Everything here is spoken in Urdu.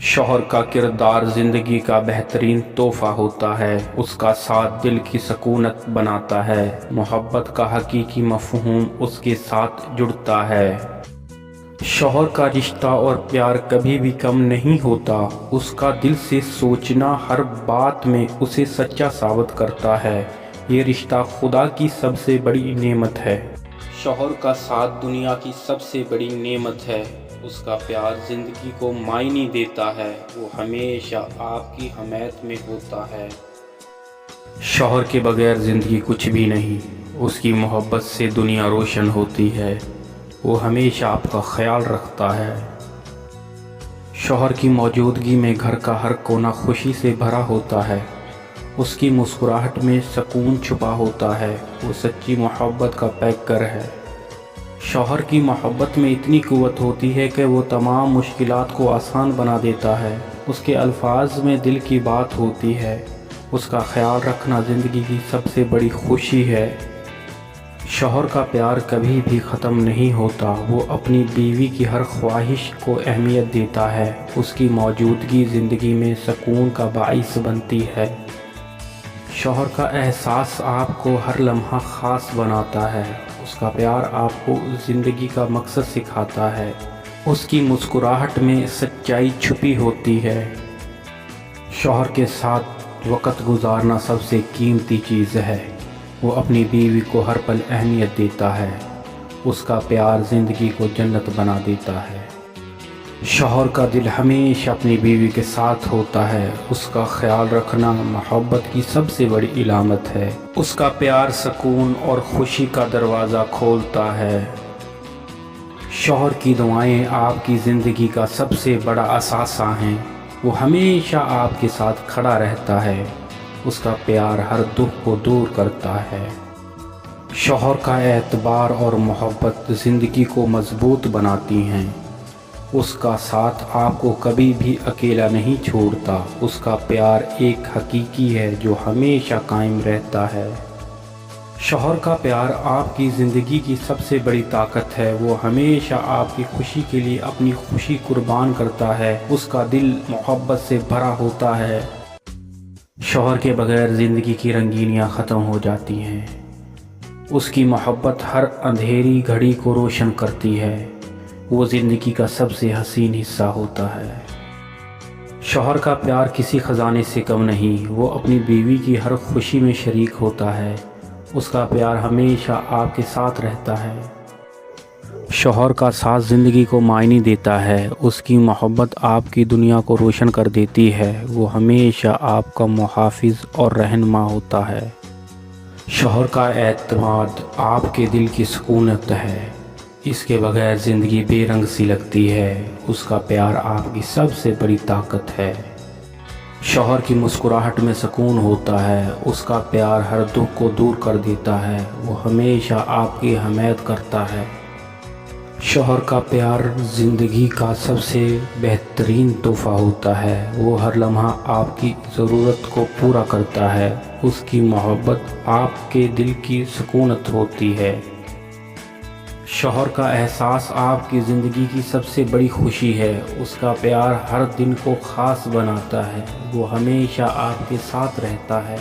شوہر کا کردار زندگی کا بہترین تحفہ ہوتا ہے۔ اس کا ساتھ دل کی سکونت بناتا ہے۔ محبت کا حقیقی مفہوم اس کے ساتھ جڑتا ہے۔ شوہر کا رشتہ اور پیار کبھی بھی کم نہیں ہوتا۔ اس کا دل سے سوچنا ہر بات میں اسے سچا ثابت کرتا ہے۔ یہ رشتہ خدا کی سب سے بڑی نعمت ہے۔ شوہر کا ساتھ دنیا کی سب سے بڑی نعمت ہے۔ اس کا پیار زندگی کو معنی دیتا ہے۔ وہ ہمیشہ آپ کی حمایت میں ہوتا ہے۔ شوہر کے بغیر زندگی کچھ بھی نہیں۔ اس کی محبت سے دنیا روشن ہوتی ہے۔ وہ ہمیشہ آپ کا خیال رکھتا ہے۔ شوہر کی موجودگی میں گھر کا ہر کونا خوشی سے بھرا ہوتا ہے۔ اس کی مسکراہٹ میں سکون چھپا ہوتا ہے۔ وہ سچی محبت کا پیکر ہے۔ شوہر کی محبت میں اتنی قوت ہوتی ہے کہ وہ تمام مشکلات کو آسان بنا دیتا ہے۔ اس کے الفاظ میں دل کی بات ہوتی ہے۔ اس کا خیال رکھنا زندگی کی سب سے بڑی خوشی ہے۔ شوہر کا پیار کبھی بھی ختم نہیں ہوتا۔ وہ اپنی بیوی کی ہر خواہش کو اہمیت دیتا ہے۔ اس کی موجودگی زندگی میں سکون کا باعث بنتی ہے۔ شوہر کا احساس آپ کو ہر لمحہ خاص بناتا ہے۔ اس کا پیار آپ کو زندگی کا مقصد سکھاتا ہے۔ اس کی مسکراہٹ میں سچائی چھپی ہوتی ہے۔ شوہر کے ساتھ وقت گزارنا سب سے قیمتی چیز ہے۔ وہ اپنی بیوی کو ہر پل اہمیت دیتا ہے۔ اس کا پیار زندگی کو جنت بنا دیتا ہے۔ شوہر کا دل ہمیشہ اپنی بیوی کے ساتھ ہوتا ہے۔ اس کا خیال رکھنا محبت کی سب سے بڑی علامت ہے۔ اس کا پیار سکون اور خوشی کا دروازہ کھولتا ہے۔ شوہر کی دعائیں آپ کی زندگی کا سب سے بڑا اثاثہ ہیں۔ وہ ہمیشہ آپ کے ساتھ کھڑا رہتا ہے۔ اس کا پیار ہر دکھ کو دور کرتا ہے۔ شوہر کا اعتبار اور محبت زندگی کو مضبوط بناتی ہیں۔ اس کا ساتھ آپ کو کبھی بھی اکیلا نہیں چھوڑتا۔ اس کا پیار ایک حقیقی ہے جو ہمیشہ قائم رہتا ہے۔ شوہر کا پیار آپ کی زندگی کی سب سے بڑی طاقت ہے۔ وہ ہمیشہ آپ کی خوشی کے لیے اپنی خوشی قربان کرتا ہے۔ اس کا دل محبت سے بھرا ہوتا ہے۔ شوہر کے بغیر زندگی کی رنگینیاں ختم ہو جاتی ہیں۔ اس کی محبت ہر اندھیری گھڑی کو روشن کرتی ہے۔ وہ زندگی کا سب سے حسین حصہ ہوتا ہے۔ شوہر کا پیار کسی خزانے سے کم نہیں۔ وہ اپنی بیوی کی ہر خوشی میں شریک ہوتا ہے۔ اس کا پیار ہمیشہ آپ کے ساتھ رہتا ہے۔ شوہر کا ساتھ زندگی کو معنی دیتا ہے۔ اس کی محبت آپ کی دنیا کو روشن کر دیتی ہے۔ وہ ہمیشہ آپ کا محافظ اور رہنما ہوتا ہے۔ شوہر کا اعتماد آپ کے دل کی سکونت ہے۔ اس کے بغیر زندگی بے رنگ سی لگتی ہے۔ اس کا پیار آپ کی سب سے بڑی طاقت ہے۔ شوہر کی مسکراہٹ میں سکون ہوتا ہے۔ اس کا پیار ہر دکھ کو دور کر دیتا ہے۔ وہ ہمیشہ آپ کی حمایت کرتا ہے۔ شوہر کا پیار زندگی کا سب سے بہترین تحفہ ہوتا ہے۔ وہ ہر لمحہ آپ کی ضرورت کو پورا کرتا ہے۔ اس کی محبت آپ کے دل کی سکونت ہوتی ہے۔ شوہر کا احساس آپ کی زندگی کی سب سے بڑی خوشی ہے۔ اس کا پیار ہر دن کو خاص بناتا ہے۔ وہ ہمیشہ آپ کے ساتھ رہتا ہے۔